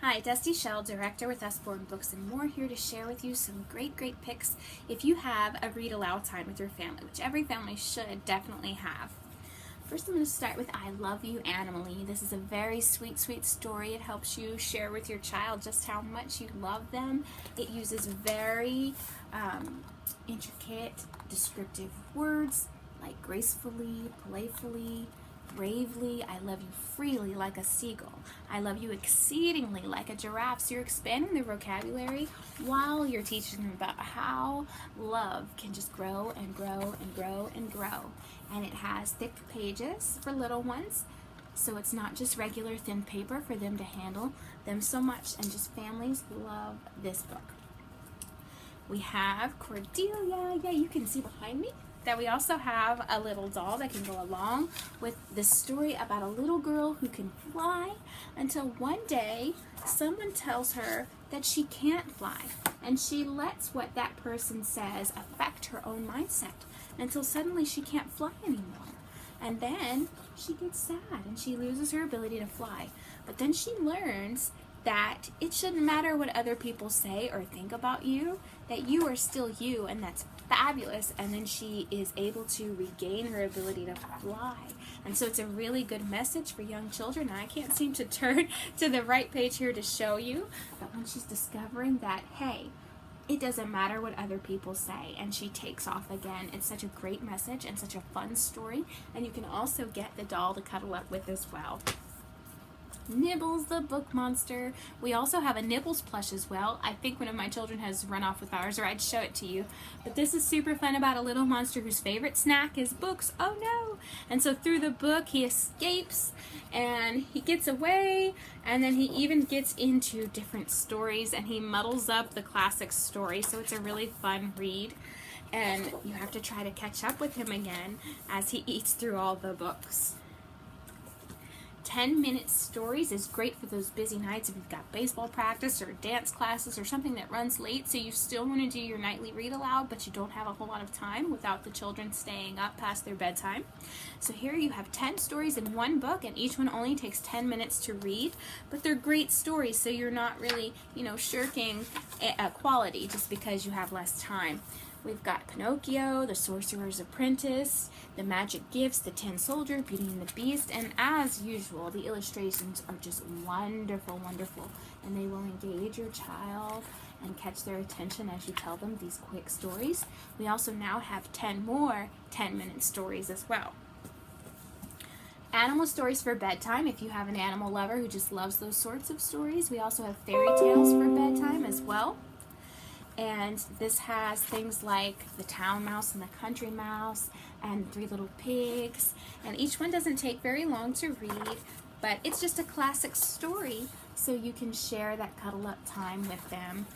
Hi, Dusty Shell, Director with Usborne Books More, here to share with you some great picks if you have a read aloud time with your family, which every family should definitely have. First, I'm going to start with I Love You Animally. This is a very sweet story. It helps you share with your child just how much you love them. It uses very intricate, descriptive words like gracefully, playfully, bravely. I love you freely like a seagull. I love you exceedingly like a giraffe. So you're expanding their vocabulary while you're teaching them about how love can just grow and grow and grow and grow. And it has thick pages for little ones, so it's not just regular thin paper for them to handle them so much, and just families love this book. We have Cordelia. Yeah, you can see behind me that we also have a little doll that can go along with this story about a little girl who can fly until one day someone tells her that she can't fly, and she lets what that person says affect her own mindset until suddenly she can't fly anymore. And then she gets sad and she loses her ability to fly. But then she learns that it shouldn't matter what other people say or think about you, that you are still you, and that's fabulous. And then she is able to regain her ability to fly. And so it's a really good message for young children. I can't seem to turn to the right page here to show you, but when she's discovering that, hey, it doesn't matter what other people say, and she takes off again. It's such a great message and such a fun story, and you can also get the doll to cuddle up with as well. Nibbles the book monster. We also have a Nibbles plush as well. I think one of my children has run off with ours, or I'd show it to you. But this is super fun about a little monster whose favorite snack is books. Oh no! And so through the book he escapes and he gets away, and then he even gets into different stories and he muddles up the classic story. So it's a really fun read, and you have to try to catch up with him again as he eats through all the books. 10-minute stories is great for those busy nights if you've got baseball practice or dance classes or something that runs late, so you still want to do your nightly read aloud, but you don't have a whole lot of time without the children staying up past their bedtime. So here you have 10 stories in one book, and each one only takes 10 minutes to read, but they're great stories, so you're not really, shirking quality just because you have less time. We've got Pinocchio, The Sorcerer's Apprentice, The Magic Gifts, The Tin Soldier, Beauty and the Beast, and as usual, the illustrations are just wonderful, and they will engage your child and catch their attention as you tell them these quick stories. We also now have 10 more 10-minute stories as well. Animal stories for bedtime, if you have an animal lover who just loves those sorts of stories. We also have fairy tales for bedtime as well. And this has things like the town mouse and the country mouse and Three Little Pigs. And each one doesn't take very long to read, but it's just a classic story, so you can share that cuddle up time with them.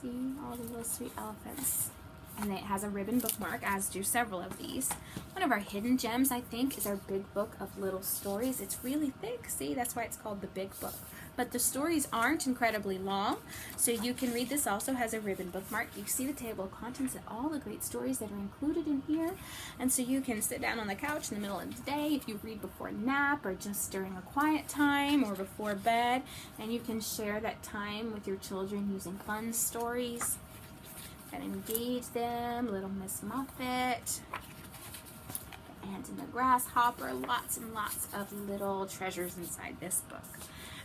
See all the little sweet elephants. And it has a ribbon bookmark, as do several of these. One of our hidden gems, I think, is our big book of little stories. It's really thick, see? That's why it's called the big book. But the stories aren't incredibly long, so you can read. This also has a ribbon bookmark. You see the table of contents and all the great stories that are included in here. And so you can sit down on the couch in the middle of the day if you read before a nap or just during a quiet time or before bed. And you can share that time with your children using fun stories and engage them. Little Miss Muffet, the Ant and the Grasshopper, lots and lots of little treasures inside this book.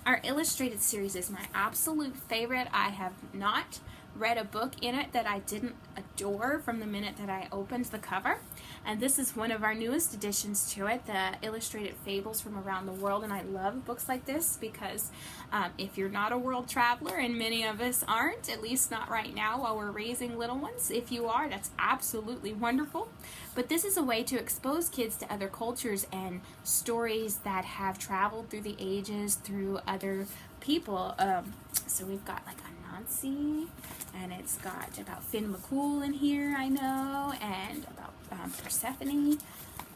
Our illustrated series is my absolute favorite. I have not read a book in it that I didn't adore from the minute that I opened the cover. And this is one of our newest additions to it, the Illustrated Fables from Around the World. And I love books like this because if you're not a world traveler, and many of us aren't, at least not right now while we're raising little ones, if you are, that's absolutely wonderful. But this is a way to expose kids to other cultures and stories that have traveled through the ages, through other people. So we've got like Anansi, and it's got about Finn McCool in here, I know, and about Persephone,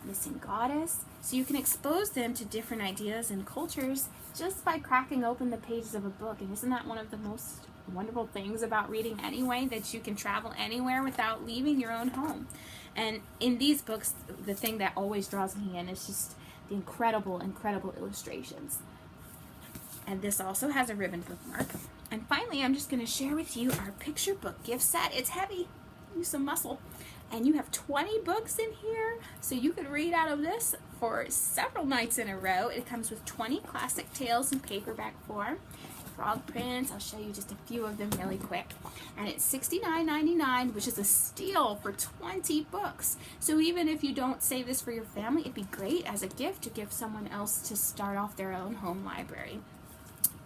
Missing Goddess. So you can expose them to different ideas and cultures just by cracking open the pages of a book. And isn't that one of the most wonderful things about reading anyway, that you can travel anywhere without leaving your own home? And in these books, the thing that always draws me in is just the incredible illustrations. And this also has a ribbon bookmark. And finally, I'm just going to share with you our picture book gift set. It's heavy. Use some muscle. And you have 20 books in here, so you could read out of this for several nights in a row. It comes with 20 classic tales in paperback form. Frog prints, I'll show you just a few of them really quick. And it's $69.99, which is a steal for 20 books. So even if you don't save this for your family, it'd be great as a gift to give someone else to start off their own home library.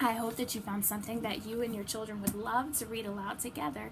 I hope that you found something that you and your children would love to read aloud together.